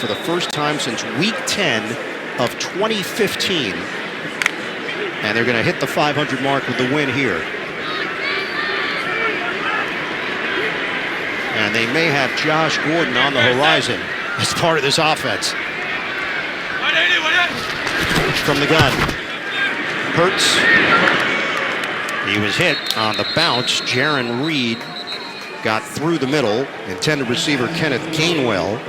for the first time since Week 10 of 2015. And they're going to hit the 500 mark with the win here. And they may have Josh Gordon on the horizon as part of this offense. From the gun. Hurts. He was hit on the bounce. Jaron Reed got through the middle. Intended receiver Kenneth Gainwell.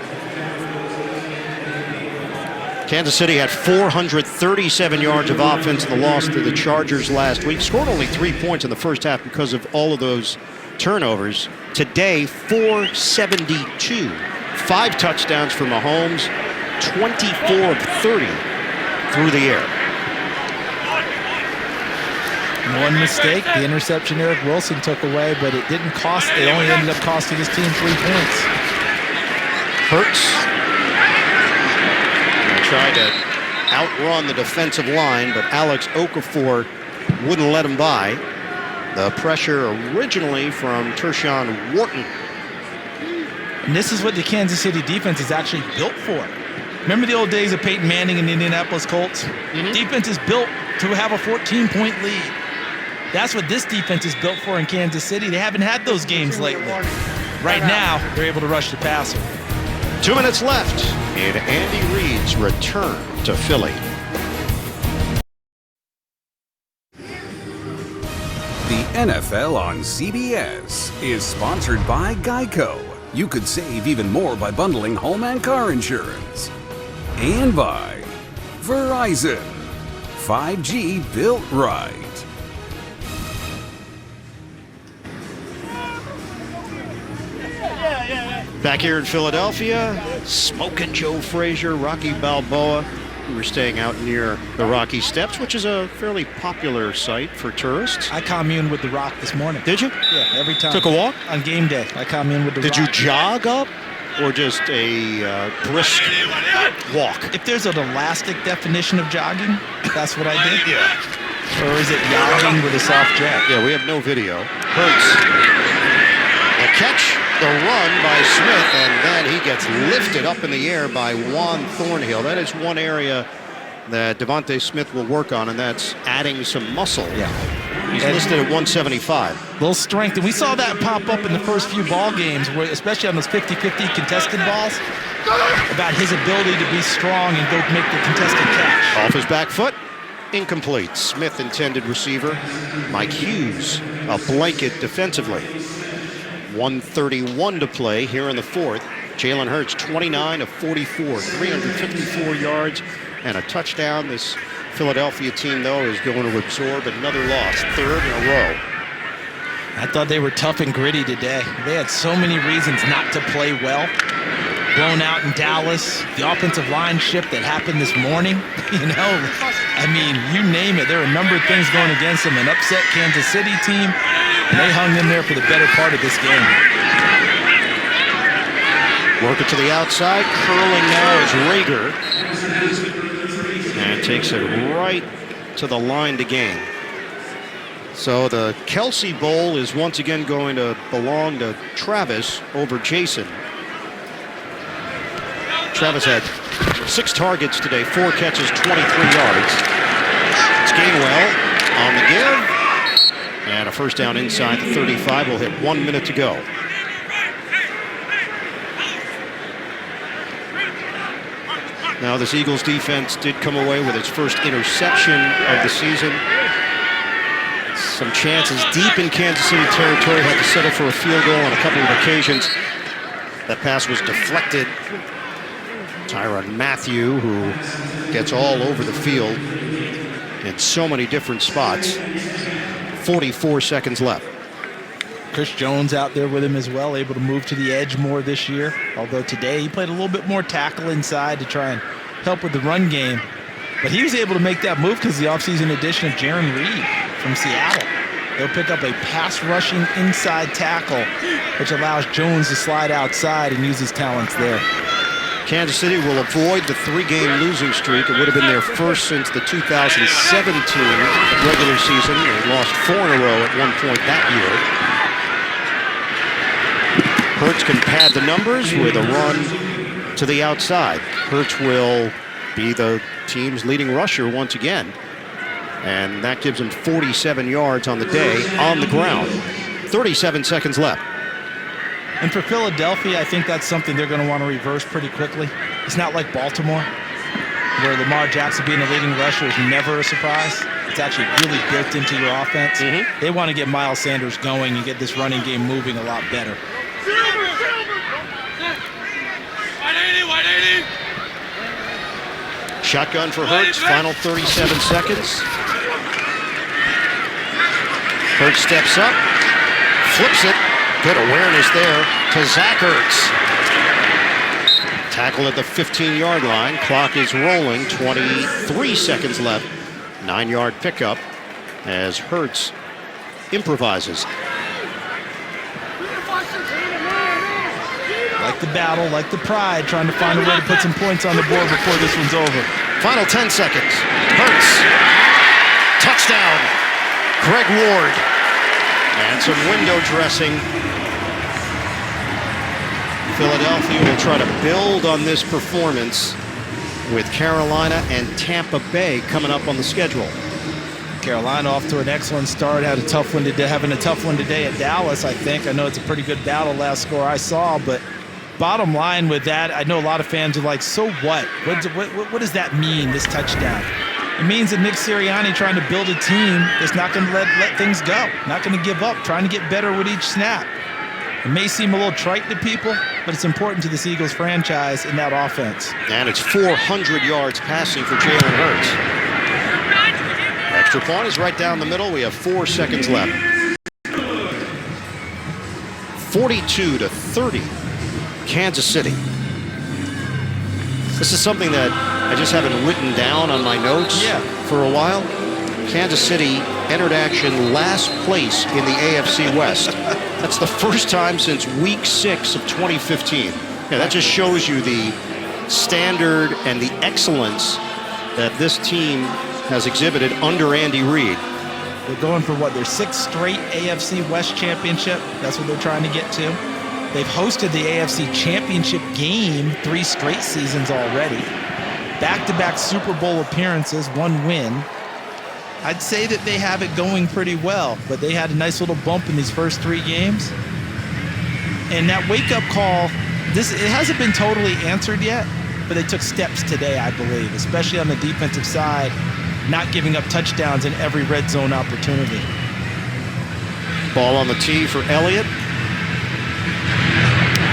Kansas City had 437 yards of offense in the loss to the Chargers last week. Scored only 3 points in the first half because of all of those turnovers. Today, 472. 5 touchdowns for Mahomes, 24 of 30 through the air. One mistake, the interception Eric Wilson took away, but it didn't cost. It only ended up costing his team 3 points. Hurts tried to outrun the defensive line, but Alex Okafor wouldn't let him by. The pressure originally from Tershawn Wharton. And this is what the Kansas City defense is actually built for. Remember the old days of Peyton Manning and the Indianapolis Colts? Defense is built to have a 14-point lead. That's what this defense is built for in Kansas City. They haven't had those games lately. Right now, they're able to rush the passer. 2 minutes left in Andy Reid's return to Philly. The NFL on CBS is sponsored by Geico. You could save even more by bundling home and car insurance. And by Verizon. 5G built right. Back here in Philadelphia, Smokin' Joe Frazier, Rocky Balboa. We were staying out near the Rocky Steps, which is a fairly popular site for tourists. I communed with The Rock this morning. Did you? Yeah, every time. Took a walk? On game day, I communed with The Rock. Did you jog up or just a brisk walk? If there's an elastic definition of jogging, that's what I did. Yeah. Or is it jogging with a soft jack? Yeah, we have no video. Hurts. A catch, the run by Smith, and then he gets lifted up in the air by Juan Thornhill. That is one area that Devontae Smith will work on, and that's adding some muscle. Yeah. He's listed at 175. Little strength, and we saw that pop up in the first few ball games, where, especially on those 50-50 contested balls, about his ability to be strong and go make the contested catch. Off his back foot, incomplete. Smith intended receiver. Mike Hughes, a blanket defensively. 1:31 to play here in the fourth. Jalen Hurts, 29 of 44, 354 yards and a touchdown. This Philadelphia team, though, is going to absorb another loss, 3rd in a row. I thought they were tough and gritty today. They had so many reasons not to play well. Blown out in Dallas, the offensive line shift that happened this morning, I mean, you name it. There are a number of things going against them. An upset Kansas City team, and they hung in there for the better part of this game. Work it to the outside. Curling now is Rager. And takes it right to the line to gain. So the Kelsey Bowl is once again going to belong to Travis over Jason. Travis had 6 targets today, 4 catches, 23 yards. It's Gainwell on the give. And a first down inside the 35. We'll hit 1 minute to go. Now this Eagles defense did come away with its first interception of the season. Some chances deep in Kansas City territory, had to settle for a field goal on a couple of occasions. That pass was deflected. Tyrann Mathieu, who gets all over the field in so many different spots. 44 seconds left. Chris Jones out there with him as well, able to move to the edge more this year. Although today he played a little bit more tackle inside to try and help with the run game. But he was able to make that move because of the offseason addition of Jaron Reed from Seattle. They'll pick up a pass rushing inside tackle, which allows Jones to slide outside and use his talents there. Kansas City will avoid the 3-game losing streak. It would have been their first since the 2017 regular season. They lost 4 in a row at one point that year. Hurts can pad the numbers with a run to the outside. Hurts will be the team's leading rusher once again. And that gives him 47 yards on the day on the ground. 37 seconds left. And for Philadelphia, I think that's something they're going to want to reverse pretty quickly. It's not like Baltimore, where Lamar Jackson being the leading rusher is never a surprise. It's actually really built into your offense. They want to get Miles Sanders going and get this running game moving a lot better. Shotgun for Hurts, final 37 seconds. Hurts steps up, flips it. Good awareness there to Zach Ertz. Tackle at the 15-yard line. Clock is rolling. 23 seconds left. 9-yard pickup as Hurts improvises. Like the battle, like the pride, trying to find a way to put some points on the board before this one's over. Final 10 seconds. Hurts. Touchdown. Greg Ward. And some window dressing. Philadelphia will try to build on this performance with Carolina and Tampa Bay coming up on the schedule. Carolina off to an excellent start. Had a tough one today, having a tough one today at Dallas, I think. I know it's a pretty good battle, last score I saw, but bottom line with that, I know a lot of fans are like, so what? What does that mean, this touchdown? It means that Nick Sirianni trying to build a team that's not going to let things go, not going to give up, trying to get better with each snap. It may seem a little trite to people, but it's important to this Eagles franchise in that offense. And it's 400 yards passing for Jalen Hurts. Extra point is right down the middle. We have 4 seconds left. 42-30, Kansas City. This is something that I just haven't written down on my notes for a while. Kansas City entered action last place in the AFC West. That's the first time since week 6 of 2015. Yeah, that just shows you the standard and the excellence that this team has exhibited under Andy Reid. They're going for what, their 6th straight AFC West championship. That's what they're trying to get to. They've hosted the AFC Championship game 3 straight seasons already. Back-to-back Super Bowl appearances, 1 win. I'd say that they have it going pretty well, but they had a nice little bump in these first 3 games. And that wake-up call, it hasn't been totally answered yet, but they took steps today, I believe, especially on the defensive side, not giving up touchdowns in every red zone opportunity. Ball on the tee for Elliott.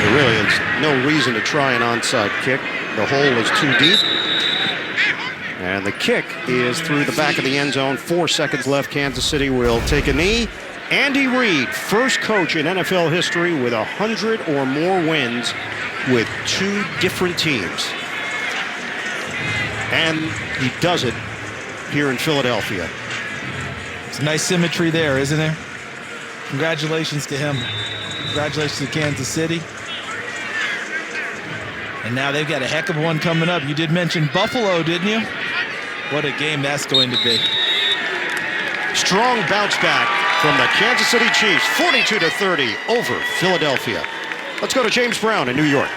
There really is no reason to try an onside kick. The hole is too deep. And the kick is through the back of the end zone. 4 seconds left. Kansas City will take a knee. Andy Reid, first coach in NFL history with 100 or more wins with 2 different teams. And he does it here in Philadelphia. It's a nice symmetry there, isn't there? Congratulations to him. Congratulations to Kansas City. And now they've got a heck of one coming up. You did mention Buffalo, didn't you? What a game that's going to be. Strong bounce back from the Kansas City Chiefs, 42-30 over Philadelphia. Let's go to James Brown in New York.